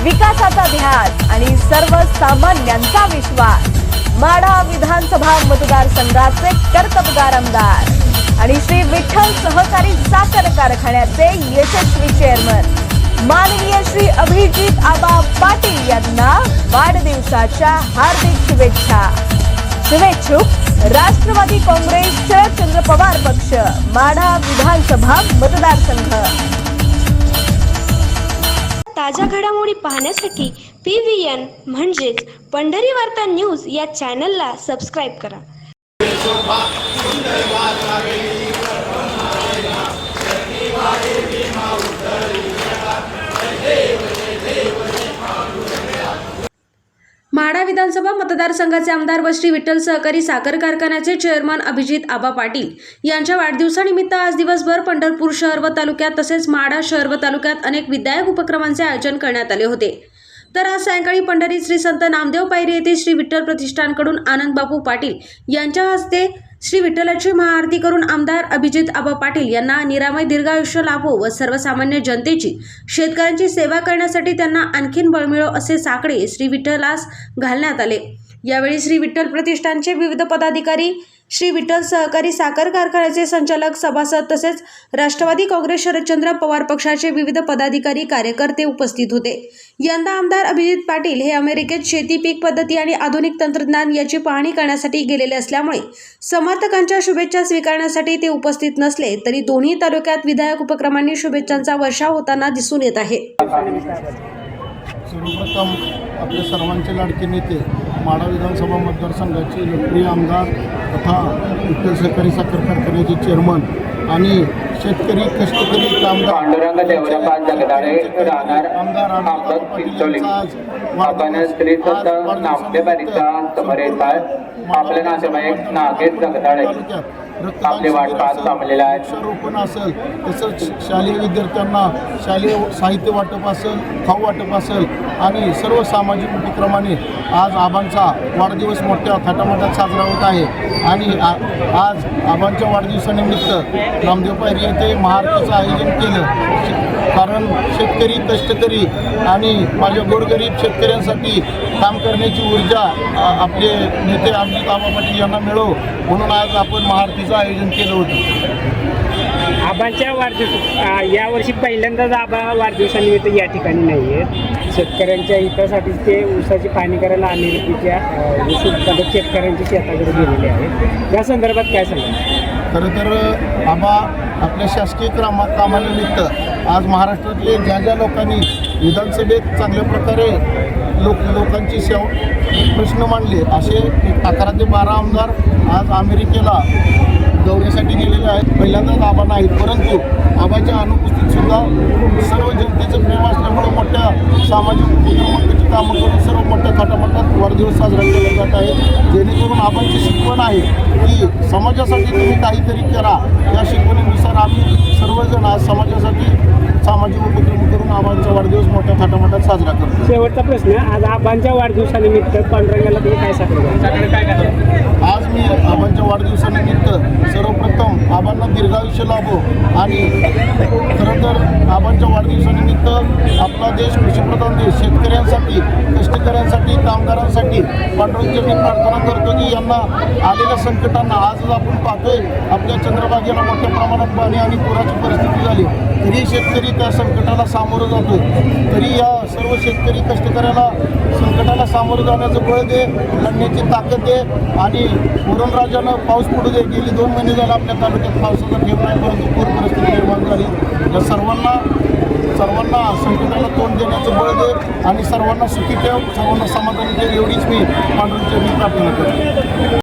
विकासाचा ध्यास आणि सर्वसामान्यांचा विश्वास। माढा विधानसभा मतदारसंघाचे कर्तबगार आमदार आणि श्री विठ्ठल सहकारी साखर कारखान्याचे यशस्वी चेअरमन माननीय श्री अभिजित आबा पाटील यांना वाढदिवसाच्या हार्दिक शुभेच्छा। शुभेच्छुक राष्ट्रवादी काँग्रेसचे चंद्र पवार पक्ष, माढा विधानसभा मतदारसंघ। ताज्या घडामोडी पाहण्यासाठी PVN म्हणजेच पंढरी वार्ता न्यूज या चॅनलला सबस्क्राइब करा। माढा विधानसभा मतदारसंघाचे आमदार व श्री विठ्ठल सहकारी साखर कारखान्याचे चेअरमन अभिजित आबा पाटील यांच्या वाढदिवसानिमित्त आज दिवसभर पंढरपूर शहर व तालुक्यात तसेच माढा शहर व तालुक्यात अनेक विधायक उपक्रमांचे आयोजन करण्यात आले होते। तर आज सायंकाळी पंढरीत श्री संत नामदेव पायरी येथे श्री विठ्ठल प्रतिष्ठानकडून आनंद बापू पाटील यांच्या हस्ते श्री विठ्ठलाची महाआरती करून आमदार अभिजित आबा पाटील यांना निरामय दीर्घायुष्य लाभो व सर्वसामान्य जनतेची शेतकऱ्यांची सेवा करण्यासाठी त्यांना आणखीन बळ मिळो असे साकडे श्री विठ्ठलास घालण्यात आले। यावेळी श्री विठ्ठल प्रतिष्ठानचे विविध पदाधिकारी, श्री विठ्ठल सहकारी साखर कारखान्याचे संचालक, सभासद तसेच राष्ट्रवादी काँग्रेस शरदचंद्र पवार पक्षाचे विविध पदाधिकारी, कार्यकर्ते उपस्थित होते। यंदा आमदार अभिजित पाटील हे अमेरिकेत शेती पीक पद्धती आणि आधुनिक तंत्रज्ञान याची पाहणी करण्यासाठी गेलेले असल्यामुळे समर्थकांच्या शुभेच्छा स्वीकारण्यासाठी ते उपस्थित नसले तरी दोन्ही तालुक्यात विधायक उपक्रमांनी शुभेच्छांचा वर्षाव होताना दिसून येत आहे। सर्वप्रथम आपले सर्वांचे लाडके नेते माढा विधानसभा मतदारसंघाचे लोकप्रिय आमदार तथा विठ्ठल सहकारी साखर कारखान्याचे चेअरमन आणि शेतकरी कष्टकरी कामगार आपले नातेवाईक नागेश जगदाळे आपले वाटपात थांबलेले आहेत। वृक्षारोपण असेल, तसंच शालेय विद्यार्थ्यांना शालेय साहित्य वाटप असेल, खाऊ वाटप असेल आणि सर्व सामाजिक उपक्रमाने आज आबांचा वाढदिवस मोठ्या थाटामाटात साजरा होत आहे। आणि आज आबांच्या वाढदिवसानिमित्त नामदेव पायरी येथे महाआरतीचं आयोजन केलं। कारण शेतकरी कष्टकरी आणि माझ्या गोरगरीब शेतकऱ्यांसाठी काम करण्याची ऊर्जा आपले नेते अभिजित आबा पाटील यांना मिळो म्हणून आज आपण महाआरतीचं आयोजन केलं होतं। आबांच्या वाढदिवस यावर्षी पहिल्यांदाच आबा वाढदिवसानिमित्त या ठिकाणी नाही आहेत। शेतकऱ्यांच्या हितासाठी ते ऊसाची पाहणी करायला अमेरिकेच्या ऊस उत्पादक शेतकऱ्यांच्या शेताकडे गेलेले आहेत। या संदर्भात काय सांगा? खरं तर आबा आपल्या शासकीय कामानिमित्त आज महाराष्ट्रातले ज्या लोकांनी विधानसभेत चांगल्या प्रकारे लोकांची प्रश्न मांडले असे 11 ते 12 आमदार आज अमेरिकेला दौऱ्यासाठी गेलेले आहेत। पहिल्यांदाच आबा नाहीत, परंतु आबाच्या अनुपस्थित सुद्धा सर्व जनतेचं प्रेम असल्यामुळे मोठ्या सामाजिक उपक्रमांची कामं करून सर्व मोठ्या थाटामाटात वाढदिवस साजरा केला जात आहे। जेणेकरून आबांची शिकवण आहे की समाजासाठी तुम्ही काहीतरी करा, या शिकवणीनुसार आम्ही सर्वजण आज समाजासाठी सामाजिक उपक्रम करून आबांचा वाढदिवस मोठ्या थाटामाटात साजरा करतो। शेवटचा प्रश्न, आज आबांच्या वाढदिवसानिमित्त पांडुरंगाला तुम्ही काय सांगता? आज मी आबांच्या वाढदिवसानिमित्त सर्वप्रथम आबांना दीर्घायुष्य लाभो आणि खरं तर आबांच्या वाढदिवसानिमित्त आपला देश कृषीप्रधान देश, शेतकऱ्यांसाठी, कष्टकऱ्यांसाठी, कामगारांसाठी पांडुरंगाची प्रार्थना करतो की यांना आलेल्या संकटांना आजच आपण पाहतोय आपल्या चंद्रभागेला मोठ्या प्रमाणात पाणी आणि पुराची परिस्थिती झाली, तरी शेतकरी त्या संकटाला सामोरं जातो। तरी या सर्व शेतकरी कष्टकऱ्याला संकटाला सामोरं जाण्याचं बळ दे, लढण्याची ताकद दे आणि वरुणराजानं पाऊस पडू दे। गेली 2 महिने झाले आपल्या तालुक्यात पावसाचा ठेव नाही, परंतु पूर परिस्थिती निर्माण झाली। या सर्वांना संकटाला तोंड देण्याचं बळ दे आणि सर्वांना सुखी ठेव, सर्वांना समाधानी ठेव, एवढीच मी पांडुरंगाची प्रार्थना करतो।